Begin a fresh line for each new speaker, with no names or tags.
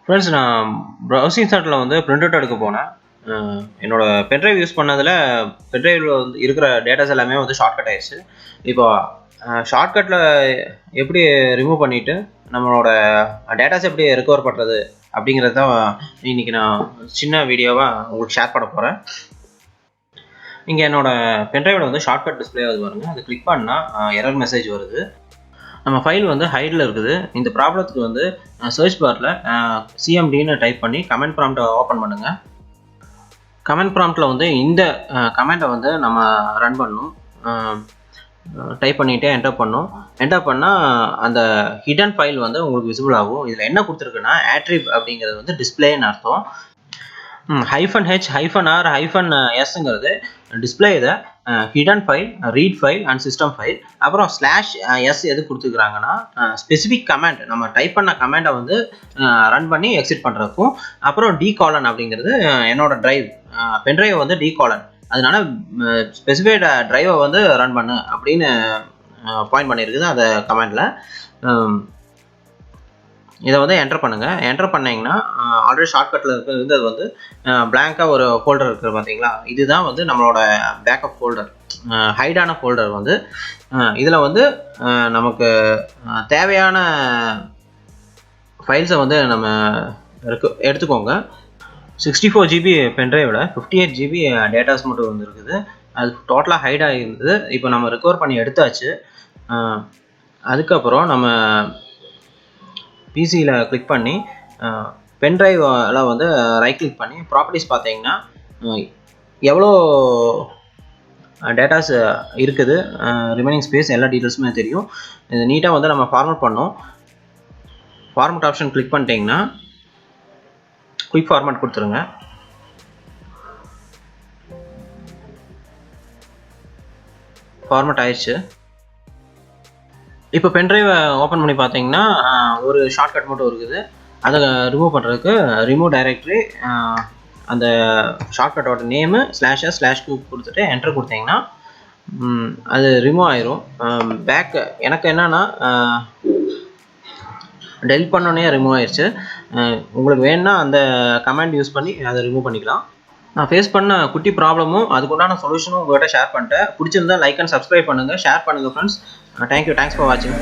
Friends, நான் browsing சென்டரில் வந்து பிரிண்ட் அவுட் எடுக்க போனேன். என்னோட பென்ட்ரைவ் யூஸ் பண்ணதில் பென்ட்ரைவில் வந்து இருக்கிற டேட்டாஸ் எல்லாமே வந்து ஷார்ட்கட் ஆயிடுச்சு. இப்போ ஷார்ட்கட்டில் எப்படி ரிமூவ் பண்ணிவிட்டு நம்மளோட டேட்டாஸ் எப்படி ரெக்கவர் பண்ணுறது அப்படிங்கிறது தான் இன்றைக்கி நான் சின்ன வீடியோவாக உங்களுக்கு ஷேர் பண்ண போகிறேன். இங்கே என்னோடய பென்ட்ரைவில் வந்து ஷார்ட்கட் டிஸ்பிளே ஆகுது பாருங்கள். அது கிளிக் பண்ணால் எரர் மெசேஜ் வருது. நம்ம ஃபைல் வந்து ஹைடில் இருக்குது. இந்த ப்ராப்ளத்துக்கு வந்து சர்ச் பாரில் cmdன்னு டைப் பண்ணி கமெண்ட் ப்ராம்ப்டை ஓப்பன் பண்ணுங்கள். கமெண்ட் ப்ராம்ப்டில் வந்து இந்த கமெண்ட்டை வந்து நம்ம ரன் பண்ணணும். டைப் பண்ணிவிட்டு என்டர் பண்ணணும். என்டர் பண்ணால் அந்த ஹிடன் ஃபைல் வந்து உங்களுக்கு விசிபிள் ஆகும். இதில் என்ன கொடுத்துருக்குன்னா attrib அப்படிங்கிறது வந்து டிஸ்பிளேன்னு அர்த்தம். -h -r -sங்கிறது டிஸ்பிளே இதை hidden file, read file and system file. அப்புறம் /s எது கொடுத்துருக்குறாங்கன்னா ஸ்பெசிஃபிக் கமெண்ட், நம்ம டைப் பண்ண கமெண்டை வந்து ரன் பண்ணி எக்ஸிட் பண்ணுறதுக்கும். அப்புறம் d:, அப்படிங்கிறது என்னோட டிரைவ், பென்ட்ரைவை வந்து d:, அதனால ஸ்பெசிஃபைட் டிரைவை வந்து ரன் பண்ணு அப்படின்னு பாயிண்ட் பண்ணியிருக்குது அந்த கமெண்டில். இதை வந்து என்டர் பண்ணுங்கள். என்டர் பண்ணிங்கன்னா ஆல்ரெடி ஷார்ட்கட்டில் இருக்கிறது அது வந்து பிளாங்காக ஒரு ஃபோல்டர் இருக்குது பார்த்தீங்களா. இதுதான் வந்து நம்மளோட பேக்கப் ஃபோல்டர், ஹைடான ஃபோல்டர் வந்து. இதில் வந்து நமக்கு தேவையான ஃபைல்ஸை வந்து நம்ம எடுத்துக்கோங்க. 64 GB பென்ட்ரைவில் 58 GB டேட்டாஸ் மட்டும் வந்து இருக்குது. அது டோட்டலாக ஹைடாக இருந்தது. இப்போ நம்ம ரெக்கவர் பண்ணி எடுத்தாச்சு. அதுக்கப்புறம் நம்ம பிசியில் கிளிக் பண்ணி பென்ட்ரைவில் வந்து ரைட் கிளிக் பண்ணி ப்ராப்பர்ட்டிஸ் பார்த்தீங்கன்னா எவ்வளோ டேட்டாஸ் இருக்குது, ரிமைனிங் ஸ்பேஸ், எல்லா டீட்டெயில்ஸுமே தெரியும். இது நீட்டாக வந்து நம்ம ஃபார்மேட் பண்ணோம். ஃபார்மேட் ஆப்ஷன் கிளிக் பண்ணிட்டீங்கன்னா குயிக் ஃபார்மேட் கொடுத்துருங்க. ஃபார்மேட் ஆயிடுச்சு. இப்போ பென்ட்ரைவை ஓப்பன் பண்ணி பார்த்தீங்கன்னா ஒரு ஷார்ட்கட் மட்டும் இருக்குது. அதை ரிமூவ் பண்ணுறதுக்கு ரிமூவ் டைரக்டரி, அந்த ஷார்ட்கட்டோட நேமு /s/q கொடுத்துட்டு என்டர் கொடுத்தீங்கன்னா அது ரிமூவ் ஆயிரும். பேக் எனக்கு என்னன்னா டெலிட் பண்ணோன்னே ரிமூவ் ஆயிடுச்சு. உங்களுக்கு வேணும்னா அந்த கமெண்ட் யூஸ் பண்ணி அதை ரிமூவ் பண்ணிக்கலாம். நான் ஃபேஸ் பண்ண குட்டி ப்ராப்ளமும் அதுக்குண்டான சொல்யூஷனும் உங்கள்கிட்ட ஷேர் பண்ணிட்டேன். பிடிச்சிருந்தா லைக் அண்ட் சப்ஸ்கிரைப் பண்ணுங்கள், ஷேர் பண்ணுங்கள் ஃப்ரெண்ட்ஸ். தேங்க்யூ, தேங்க்ஸ் ஃபார் வாட்சிங்.